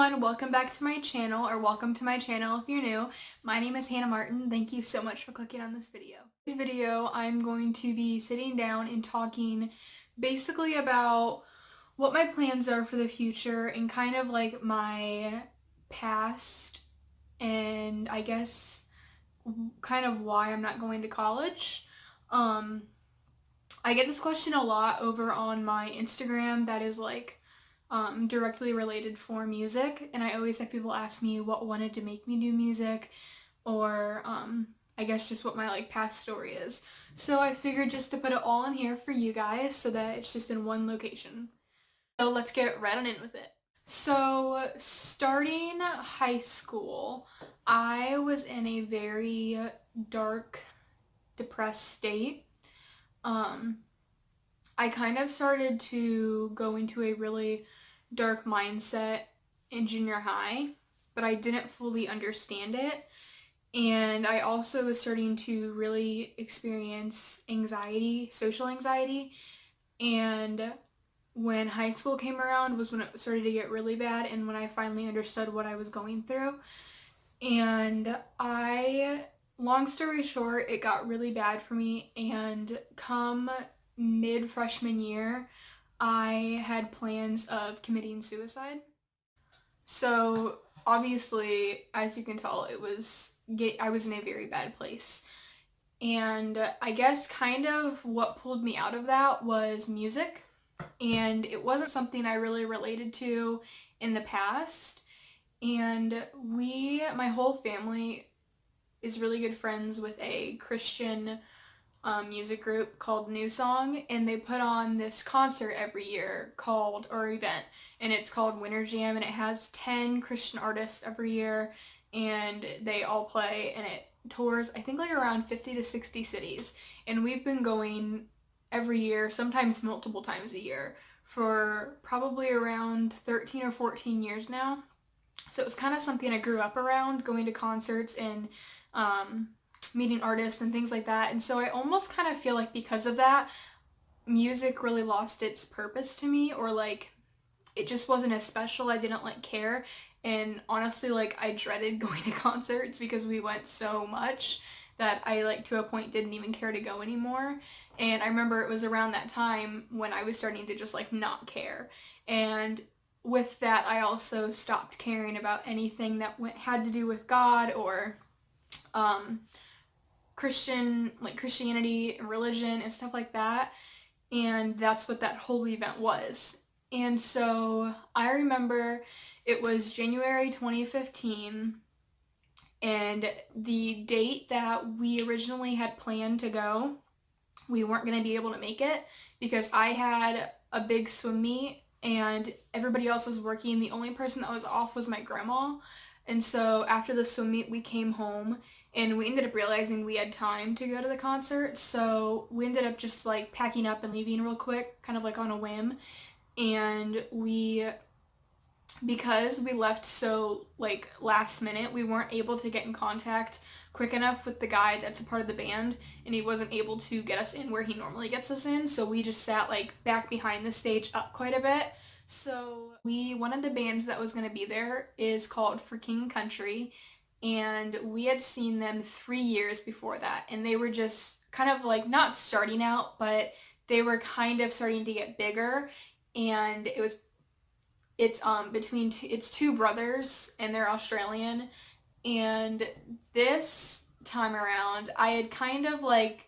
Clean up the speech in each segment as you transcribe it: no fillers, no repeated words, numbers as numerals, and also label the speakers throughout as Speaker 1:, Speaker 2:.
Speaker 1: everyone, welcome back to my channel, or welcome to my channel if you're new. My name is Hannah Martin. Thank you so much for clicking on this video. In this video, I'm going to be sitting down and talking basically about what my plans are for the future and kind of like my past and I guess kind of why I'm not going to college. I get this question a lot over on my Instagram that is like directly related for music, and I always have people ask me what wanted to make me do music, or I guess just what my like past story is. So I figured just to put it all in here for you guys so that it's just in one location. So let's get right on in with it. So starting high school, I was in a very dark, depressed state. I kind of started to go into a really dark mindset in junior high, but I didn't fully understand it. And I also was starting to really experience anxiety, social anxiety. And when high school came around was when it started to get really bad and when I finally understood what I was going through. And long story short, it got really bad for me, and come mid freshman year, I had plans of committing suicide. So obviously, as you can tell, I was in a very bad place. And I guess kind of what pulled me out of that was music. And it wasn't something I really related to in the past. And my whole family is really good friends with a Christian music group called New Song, and they put on this concert every year or event, and it's called Winter Jam, and it has 10 Christian artists every year, and they all play, and it tours, I think, like around 50 to 60 cities, and we've been going every year, sometimes multiple times a year, for probably around 13 or 14 years now. So it was kind of something I grew up around, going to concerts and meeting artists and things like that. And so I almost kind of feel like because of that, music really lost its purpose to me, or like it just wasn't as special. I didn't like care. And honestly, like I dreaded going to concerts because we went so much that I like to a point didn't even care to go anymore. And I remember it was around that time when I was starting to just like not care. And with that, I also stopped caring about anything that had to do with God or Christianity and religion and stuff like that. And that's what that whole event was. And so I remember it was January 2015, and the date that we originally had planned to go, we weren't going to be able to make it because I had a big swim meet and everybody else was working. The only person that was off was my grandma. And so after the swim meet, we came home and we ended up realizing we had time to go to the concert. So we ended up just like packing up and leaving real quick, kind of like on a whim. And because we left so like last minute, we weren't able to get in contact quick enough with the guy that's a part of the band, and he wasn't able to get us in where he normally gets us in, so we just sat like back behind the stage up quite a bit. So one of the bands that was going to be there is called For King Country, and we had seen them 3 years before that, and they were just kind of like not starting out, but they were kind of starting to get bigger. And it's two brothers, and they're Australian. And this time around, I had kind of like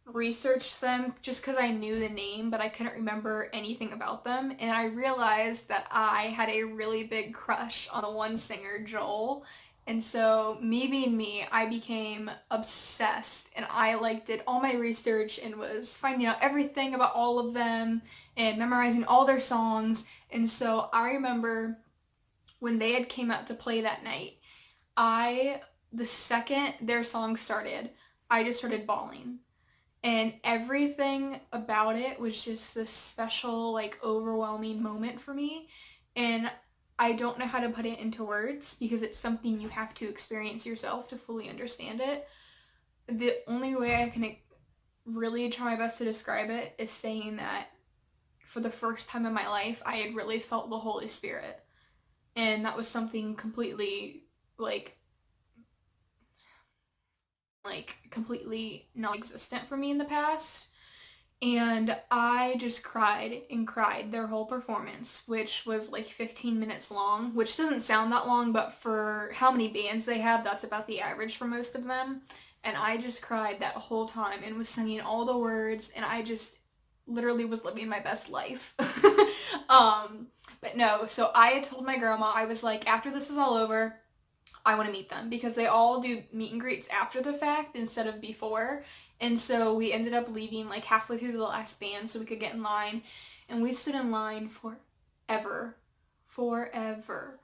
Speaker 1: researched them just because I knew the name, but I couldn't remember anything about them. And I realized that I had a really big crush on the one singer, Joel. And so me being me, I became obsessed, and I like did all my research and was finding out everything about all of them and memorizing all their songs. And so I remember when they had came out to play that night, the second their song started, I just started bawling. And everything about it was just this special, like, overwhelming moment for me. And I don't know how to put it into words because it's something you have to experience yourself to fully understand it. The only way I can really try my best to describe it is saying that for the first time in my life, I had really felt the Holy Spirit. and that was something completely completely non-existent for me in the past. And I just cried and cried their whole performance, which was like 15 minutes long, which doesn't sound that long, but for how many bands they have, that's about the average for most of them. And I just cried that whole time and was singing all the words, and I just literally was living my best life. But no, so I had told my grandma, I was like, after this is all over, I want to meet them, because they all do meet and greets after the fact instead of before. And so we ended up leaving like halfway through the last band so we could get in line. And we stood in line forever. Forever.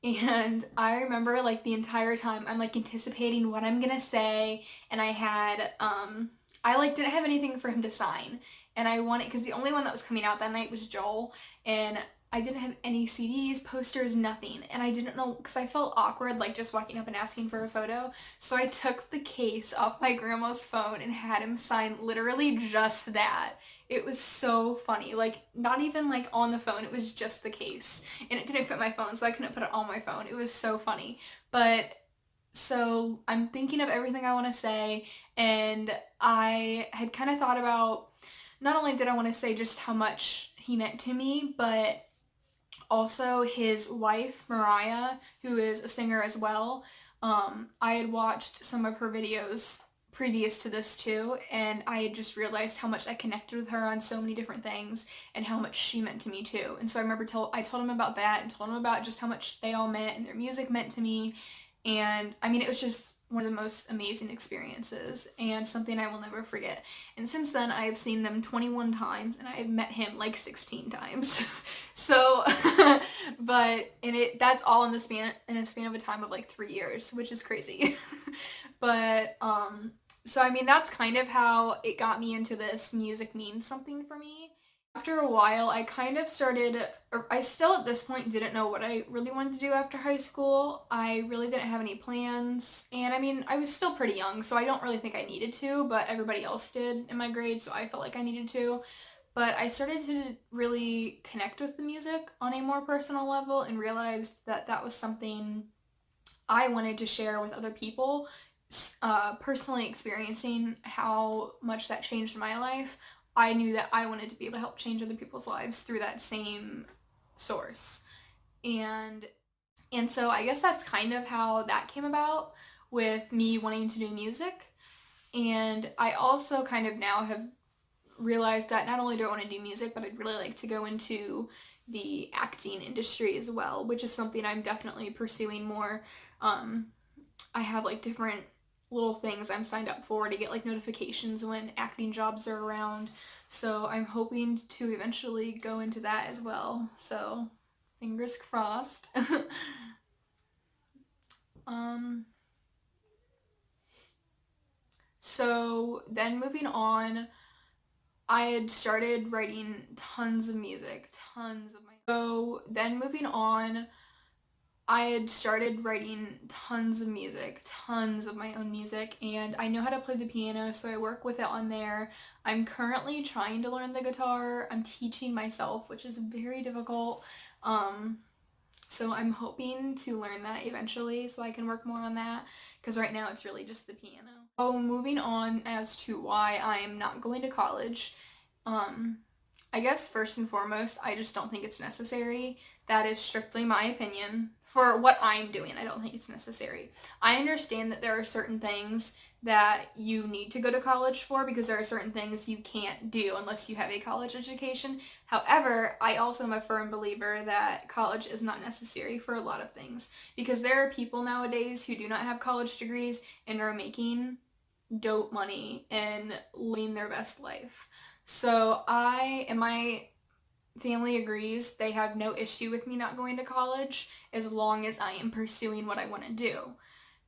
Speaker 1: And I remember like the entire time I'm like anticipating what I'm gonna say, and I had I like didn't have anything for him to sign, and I wanted, because the only one that was coming out that night was Joel, and I didn't have any CDs, posters, nothing, and I didn't know, because I felt awkward like just walking up and asking for a photo. So I took the case off my grandma's phone and had him sign literally just that. It was so funny. Like, not even like on the phone, it was just the case. And it didn't fit my phone, so I couldn't put it on my phone. It was so funny. But so I'm thinking of everything I want to say, and I had kind of thought about, not only did I want to say just how much he meant to me, but also his wife, Mariah, who is a singer as well. I had watched some of her videos previous to this too, and I had just realized how much I connected with her on so many different things and how much she meant to me too. And so I remember I told him about that and told him about just how much they all meant and their music meant to me. And I mean, it was just one of the most amazing experiences and something I will never forget. And since then, I have seen them 21 times and I have met him like 16 times. So, that's all in a span of a time of like 3 years, which is crazy. But so I mean, that's kind of how it got me into this music means something for me. After a while, I kind of started, or I still at this point didn't know what I really wanted to do after high school. I really didn't have any plans, and I mean, I was still pretty young, so I don't really think I needed to, but everybody else did in my grade, so I felt like I needed to. But I started to really connect with the music on a more personal level and realized that that was something I wanted to share with other people, personally experiencing how much that changed my life. I knew that I wanted to be able to help change other people's lives through that same source. And and so I guess that's kind of how that came about with me wanting to do music. And I also kind of now have realized that not only do I want to do music, but I'd really like to go into the acting industry as well, which is something I'm definitely pursuing more. I have like different little things I'm signed up for to get like notifications when acting jobs are around. So I'm hoping to eventually go into that as well. So fingers crossed. um so then moving on, I had started writing tons of music, tons of my so then moving on I had started writing tons of music, tons of my own music, and I know how to play the piano, so I work with it on there. I'm currently trying to learn the guitar. I'm teaching myself, which is very difficult. Um, so I'm hoping to learn that eventually so I can work more on that, because right now it's really just the piano. Oh, moving on as to why I'm not going to college. Um, I guess first and foremost, I just don't think it's necessary. That is strictly my opinion. For what I'm doing, I don't think it's necessary. I understand that there are certain things that you need to go to college for, because there are certain things you can't do unless you have a college education. However, I also am a firm believer that college is not necessary for a lot of things, because there are people nowadays who do not have college degrees and are making dope money and living their best life. So I and my family agrees. They have no issue with me not going to college as long as I am pursuing what I want to do.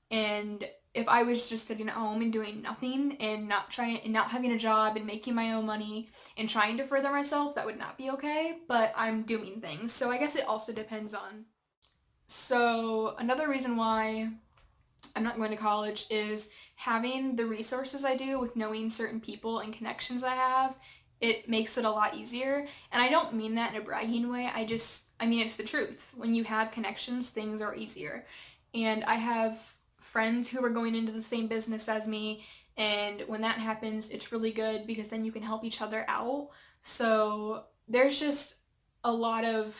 Speaker 1: And if I was just sitting at home and doing nothing and not having a job and making my own money and trying to further myself, that would not be okay, but I'm doing things. So I guess it also depends on. So another reason why I'm not going to college is having the resources I do with knowing certain people and connections I have it makes it a lot easier. And I don't mean that in a bragging way. I mean, it's the truth. When you have connections, things are easier. And I have friends who are going into the same business as me. And when that happens, it's really good because then you can help each other out. So there's just a lot of,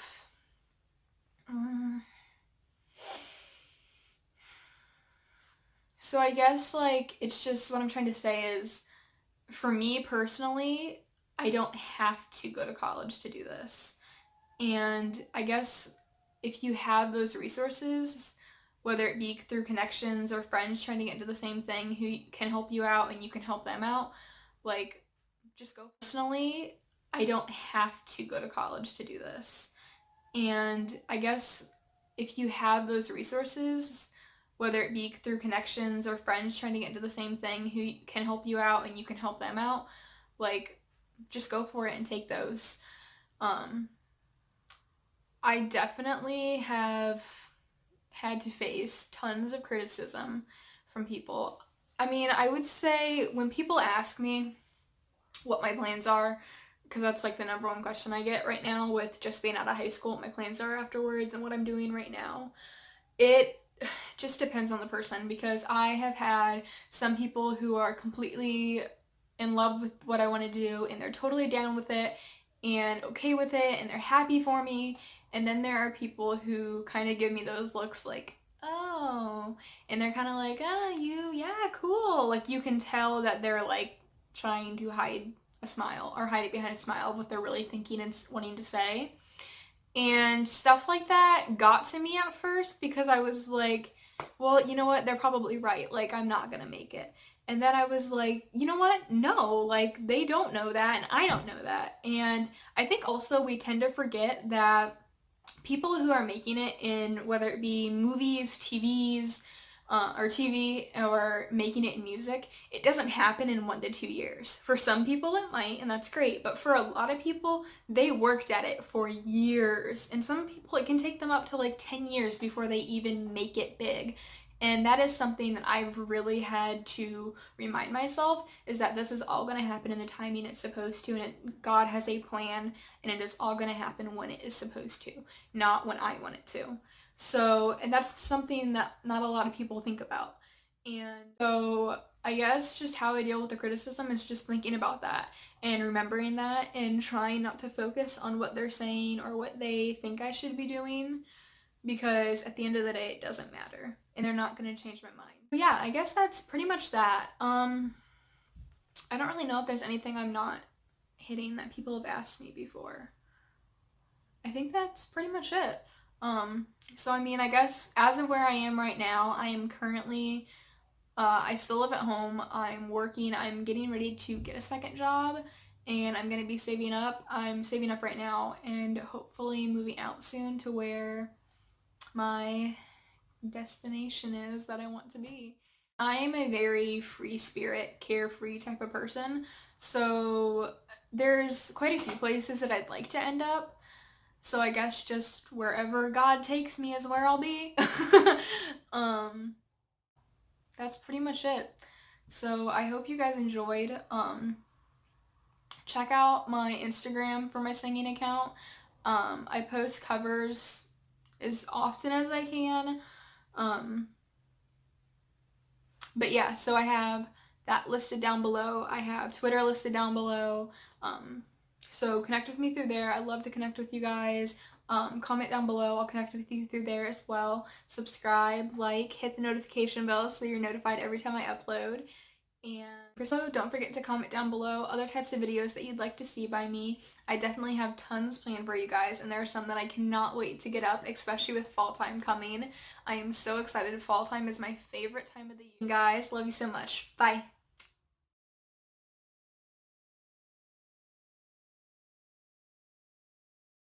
Speaker 1: so I guess like it's just what I'm trying to say is for me personally, I don't have to go to college to do this. And I guess if you have those resources, whether it be through connections or friends trying to get into the same thing who can help you out and you can help them out, like just go. Personally, I don't have to go to college to do this. And I guess if you have those resources, whether it be through connections or friends trying to get into the same thing who can help you out and you can help them out, like just go for it and take those. I definitely have had to face tons of criticism from people. I mean, I would say when people ask me what my plans are, because that's like the number one question I get right now with just being out of high school, what my plans are afterwards and what I'm doing right now. It just depends on the person because I have had some people who are completely in love with what I want to do and they're totally down with it and okay with it and they're happy for me. And then there are people who kind of give me those looks like, oh, and they're kind of like, oh, yeah, cool. Like you can tell that they're like trying to hide a smile or hide it behind a smile of what they're really thinking and wanting to say. And stuff like that got to me at first because I was like, well, you know what? They're probably right. Like, I'm not gonna make it. And then I was like, you know what? No, like, they don't know that, and I don't know that. And I think also we tend to forget that people who are making it in whether it be movies, TVs, or TV, or making it in music, it doesn't happen in 1 to 2 years. For some people it might, and that's great, but for a lot of people, they worked at it for years. And some people, it can take them up to like 10 years before they even make it big. And that is something that I've really had to remind myself is that this is all going to happen in the timing it's supposed to, and God has a plan, and it is all going to happen when it is supposed to, not when I want it to. So, and that's something that not a lot of people think about. And so, I guess just how I deal with the criticism is just thinking about that and remembering that and trying not to focus on what they're saying or what they think I should be doing because at the end of the day, it doesn't matter and they're not going to change my mind. But yeah, I guess that's pretty much that. I don't really know if there's anything I'm not hitting that people have asked me before. I think that's pretty much it. So I mean, I guess as of where I am right now, I am currently, I still live at home. I'm working. I'm getting ready to get a second job and I'm going to be saving up. I'm saving up right now and hopefully moving out soon to where my destination is that I want to be. I am a very free spirit, carefree type of person. So there's quite a few places that I'd like to end up. So I guess just wherever God takes me is where I'll be. That's pretty much it. So I hope you guys enjoyed. Check out my Instagram for my singing account. I post covers as often as I can. But yeah, so I have that listed down below. I have Twitter listed down below. So connect with me through there. I'd love to connect with you guys. Comment down below. I'll connect with you through there as well. Subscribe, like, hit the notification bell so you're notified every time I upload. And so don't forget to comment down below other types of videos that you'd like to see by me. I definitely have tons planned for you guys, and there are some that I cannot wait to get up, especially with fall time coming. I am so excited. Fall time is my favorite time of the year. Guys, love you so much. Bye.